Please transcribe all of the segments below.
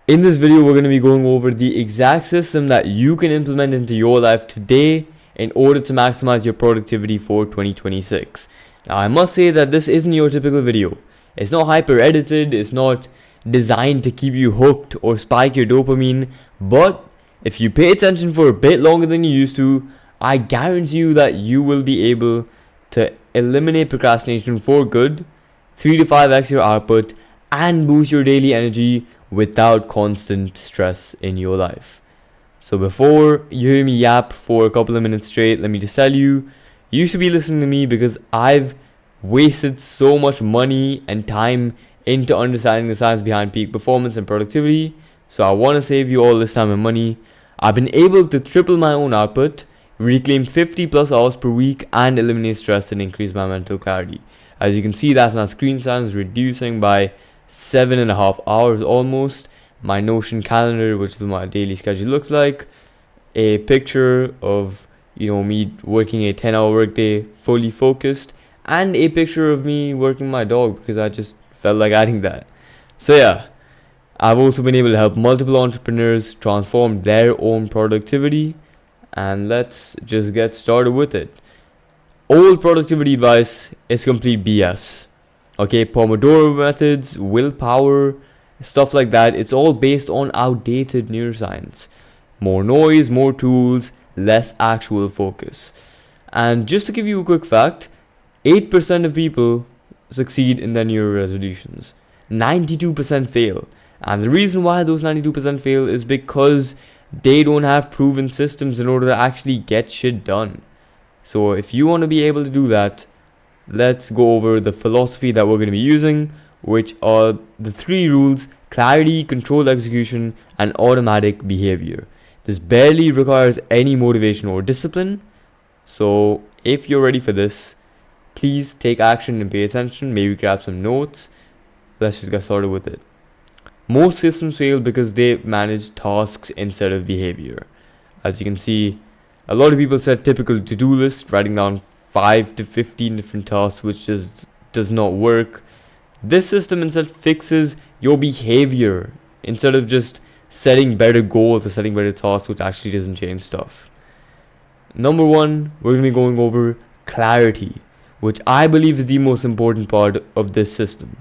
In this video, we're going to be going over the exact system that you can implement into your life today in order to maximize your productivity for 2026. Now, I must say that this isn't your typical video. It's not hyper edited, it's not designed to keep you hooked or spike your dopamine, but if you pay attention for a bit longer than you used to, I guarantee you that you will be able to eliminate procrastination for good, 3 to 5x your output, and boost your daily energy without constant stress in your life. So before you hear me yap for a couple of minutes straight, let me just tell you, you should be listening to me because I've wasted so much money and time into understanding the science behind peak performance and productivity. So I want to save you all this time and money. I've been able to triple my own output, reclaim 50 plus hours per week, and eliminate stress and increase my mental clarity. As you can see, that's my screen time is reducing by 7.5 hours almost. My Notion calendar, which is my daily schedule, looks like a picture of me working a 10-hour workday fully focused, and a picture of me working my dog because I just felt like adding that. So yeah, I've also been able to help multiple entrepreneurs transform their own productivity, and let's just get started with it. All productivity advice is complete BS. Okay, Pomodoro methods, willpower, stuff like that, it's all based on outdated neuroscience. More noise, more tools, less actual focus. And just to give you a quick fact, 8% of people succeed in their New Year resolutions. 92% fail. And the reason why those 92% fail is because they don't have proven systems in order to actually get shit done. So if you want to be able to do that, let's go over the philosophy that we're going to be using, which are the 3 rules: clarity, controlled execution, and automatic behavior. This barely requires any motivation or discipline. So if you're ready for this, please take action and pay attention. Maybe grab some notes. Let's just get started with it. Most systems fail because they manage tasks instead of behavior. As you can see, a lot of people set typical to-do lists, writing down 5 to 15 different tasks, which just does not work. This system instead fixes your behavior instead of just setting better goals or setting better tasks, which actually doesn't change stuff. Number 1, we're going to be going over clarity, which I believe is the most important part of this system.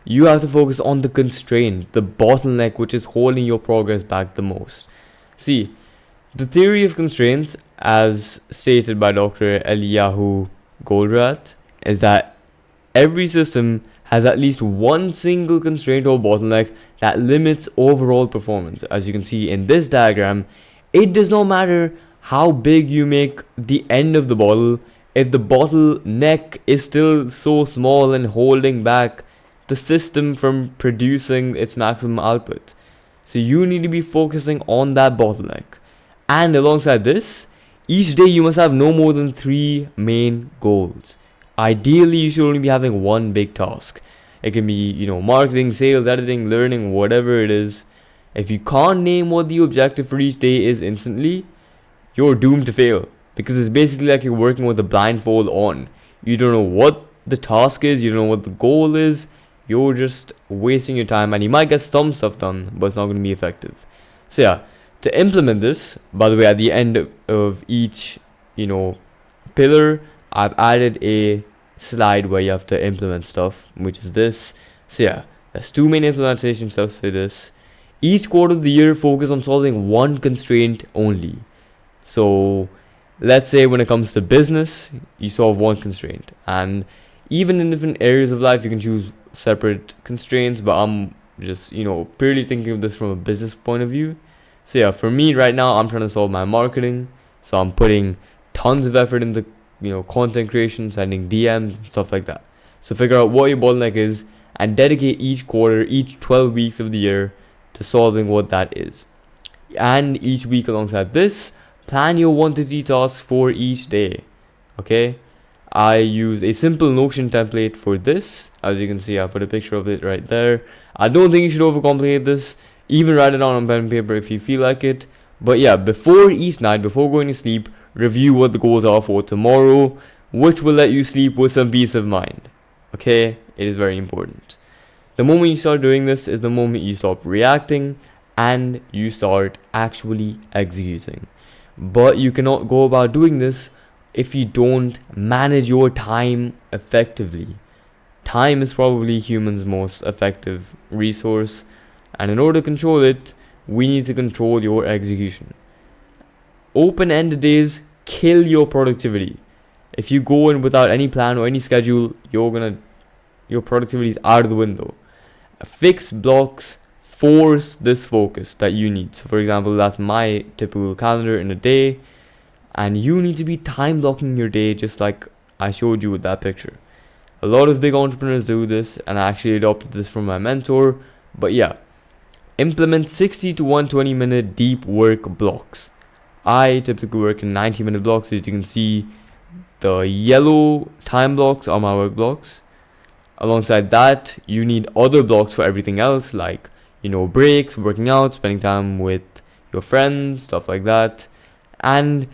You have to focus on the constraint, the bottleneck, which is holding your progress back the most. See, the theory of constraints, as stated by Dr. Eliyahu Goldratt, is that every system has at least one single constraint or bottleneck that limits overall performance. As you can see in this diagram, it does not matter how big you make the end of the bottle if the bottleneck is still so small and holding back the system from producing its maximum output. So you need to be focusing on that bottleneck. And alongside this, each day you must have no more than 3 main goals. Ideally, you should only be having one big task. It can be, marketing, sales, editing, learning, whatever it is. If you can't name what the objective for each day is instantly, you're doomed to fail. Because it's basically like you're working with a blindfold on. You don't know what the task is, you don't know what the goal is. You're just wasting your time, and you might get some stuff done, but it's not going to be effective. So yeah, to implement this, by the way, at the end of each, pillar, I've added a slide where you have to implement stuff, which is this. So yeah, there's 2 main implementation steps for this. Each quarter of the year, focus on solving one constraint only. So let's say when it comes to business, you solve one constraint, and even in different areas of life, you can choose separate constraints, but I'm just purely thinking of this from a business point of view. So yeah, for me right now, I'm trying to solve my marketing, so I'm putting tons of effort into content creation, sending DMs, stuff like that. So figure out what your bottleneck is and dedicate each quarter, each 12 weeks of the year to solving what that is. And each week alongside this, plan your 1 to 3 tasks for each day. Okay, I use a simple Notion template for this. As you can see, I put a picture of it right there. I don't think you should overcomplicate this. Even write it down on pen and paper if you feel like it. But yeah, before each night, before going to sleep, review what the goals are for tomorrow, which will let you sleep with some peace of mind. Okay, it is very important. The moment you start doing this is the moment you stop reacting and you start actually executing. But you cannot go about doing this if you don't manage your time effectively. Time is probably humans' most effective resource, and in order to control it, we need to control your execution. Open-ended days kill your productivity. If you go in without any plan or any schedule, your productivity is out of the window. Fixed blocks force this focus that you need. So for example, that's my typical calendar in a day, and you need to be time blocking your day just like I showed you with that picture. A lot of big entrepreneurs do this, and I actually adopted this from my mentor. But yeah, implement 60 to 120 minute deep work blocks. I typically work in 90-minute blocks. As you can see, the yellow time blocks are my work blocks. Alongside that, you need other blocks for everything else, like, breaks, working out, spending time with your friends, stuff like that. And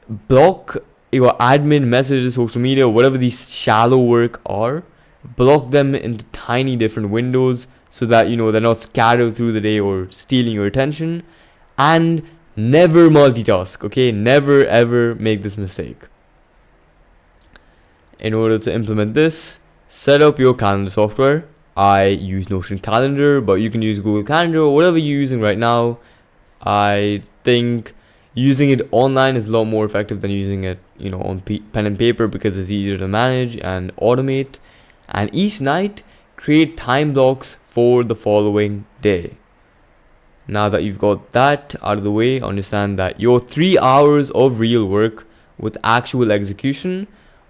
block your admin, messages, social media, whatever these shallow work are, block them into tiny different windows so that they're not scattered through the day or stealing your attention. And never multitask, okay? Never ever make this mistake. In order to implement this, set up your calendar software. I use Notion Calendar, but you can use Google Calendar or whatever you're using right now. I think using it online is a lot more effective than using it, on pen and paper, because it's easier to manage and automate. And each night, create time blocks for the following day. Now that you've got that out of the way, understand that your 3 hours of real work with actual execution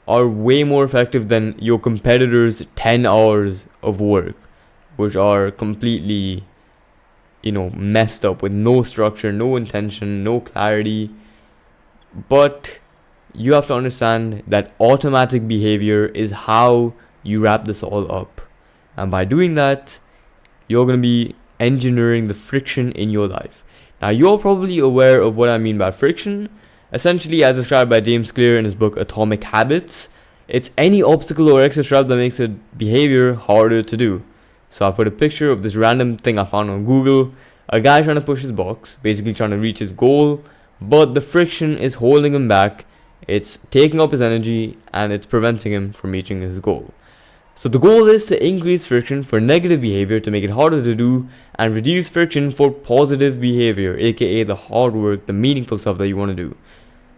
are way more effective than your competitors' 10 hours of work, which are completely, messed up with no structure, no intention, no clarity. But you have to understand that automatic behavior is how you wrap this all up. And by doing that, you're going to be engineering the friction in your life. Now, you're probably aware of what I mean by friction. Essentially, as described by James Clear in his book Atomic Habits, it's any obstacle or extra step that makes a behavior harder to do. So I put a picture of this random thing I found on Google. A guy trying to push his box, basically trying to reach his goal, but the friction is holding him back. It's taking up his energy and it's preventing him from reaching his goal. So the goal is to increase friction for negative behavior to make it harder to do, and reduce friction for positive behavior, aka the hard work, the meaningful stuff that you want to do.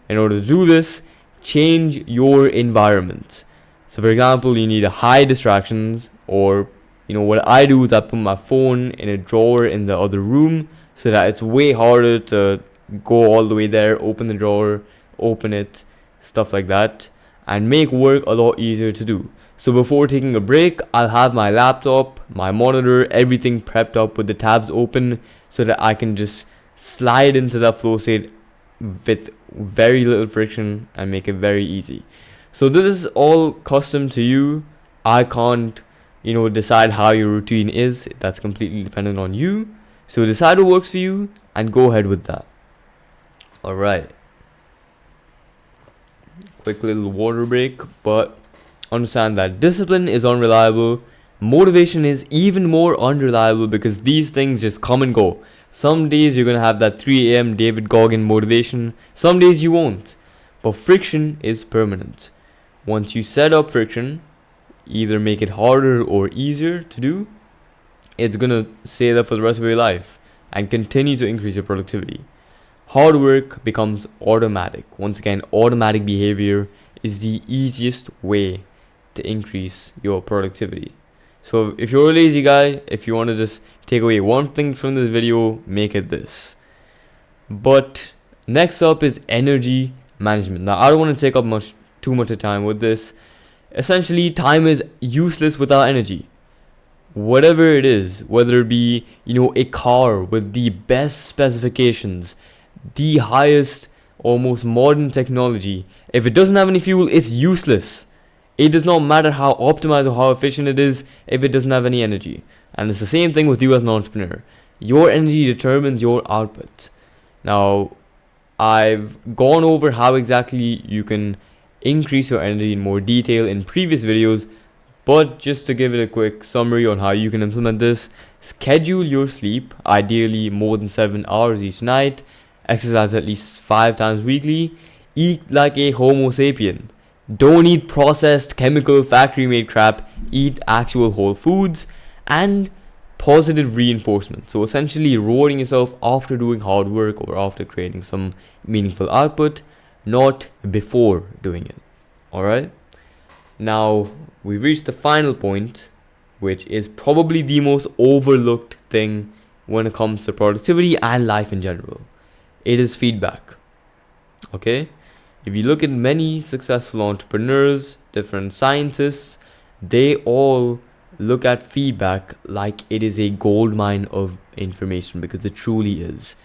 In order to do this, change your environment. So for example, you need a high distractions, or what I do is I put my phone in a drawer in the other room so that it's way harder to go all the way there, open the drawer, open it, stuff like that, and make work a lot easier to do. So before taking a break, I'll have my laptop, my monitor, everything prepped up with the tabs open so that I can just slide into that flow state with very little friction and make it very easy. So this is all custom to you. I can't, decide how your routine is. That's completely dependent on you. So decide what works for you and go ahead with that. All right. Quick little water break, but understand that discipline is unreliable. Motivation is even more unreliable because these things just come and go. Some days you're going to have that 3 a.m. David Goggin motivation. Some days you won't. But friction is permanent. Once you set up friction, either make it harder or easier to do, it's going to stay there for the rest of your life and continue to increase your productivity. Hard work becomes automatic. Once again, automatic behavior is the easiest way to increase your productivity. So if you're a lazy guy, if you want to just take away one thing from this video, make it this. But next up is energy management. Now, I don't want to take up too much time with this. Essentially, time is useless without energy. Whatever it is, whether it be, a car with the best specifications, the highest or most modern technology, if it doesn't have any fuel, it's useless. It does not matter how optimized or how efficient it is if it doesn't have any energy. And it's the same thing with you as an entrepreneur. Your energy determines your output. Now, I've gone over how exactly you can increase your energy in more detail in previous videos, But just to give it a quick summary on how you can implement this, schedule your sleep, ideally more than 7 hours each night, exercise at least 5 times weekly, eat like a Homo sapien. Don't eat processed, chemical, factory made crap, eat actual whole foods, and positive reinforcement. So essentially rewarding yourself after doing hard work or after creating some meaningful output, not before doing it. Alright? Now, we've reached the final point, which is probably the most overlooked thing when it comes to productivity and life in general. It is feedback. Okay? If you look at many successful entrepreneurs, different scientists, they all look at feedback like it is a gold mine of information, because it truly is.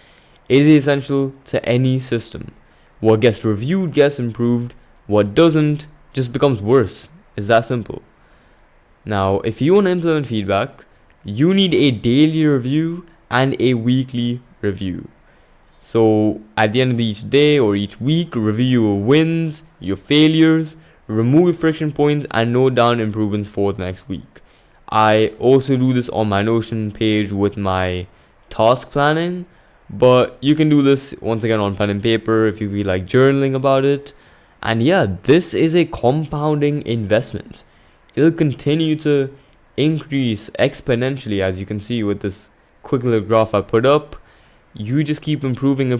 It is essential to any system. What gets reviewed gets improved, what doesn't just becomes worse. It's that simple. Now, if you want to implement feedback, you need a daily review and a weekly review. So at the end of each day or each week, review your wins, your failures, remove friction points, and note down improvements for the next week. I also do this on my Notion page with my task planning, but you can do this once again on pen and paper if you feel like journaling about it. And yeah, this is a compounding investment. It'll continue to increase exponentially, as you can see with this quick little graph I put up. You just keep improving,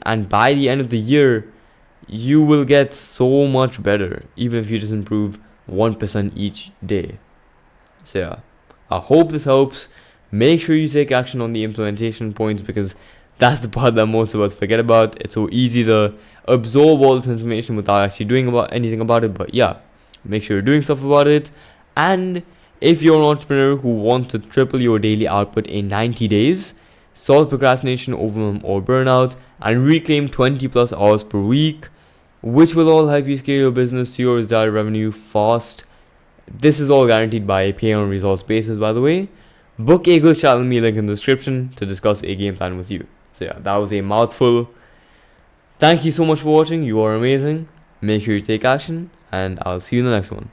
and by the end of the year, you will get so much better, even if you just improve 1% each day. So yeah, I hope this helps. Make sure you take action on the implementation points, because that's the part that most of us forget about. It's so easy to absorb all this information without actually doing anything about it. But yeah, make sure you're doing stuff about it. And if you're an entrepreneur who wants to triple your daily output in 90 days, solve procrastination, overwhelm, or burnout, and reclaim 20 plus hours per week, which will all help you scale your business to your desired revenue fast. This is all guaranteed by a pay on results basis, by the way. Book a good chat with me, link in the description, to discuss a game plan with you. So yeah, that was a mouthful. Thank you so much for watching. You are amazing. Make sure you take action, and I'll see you in the next one.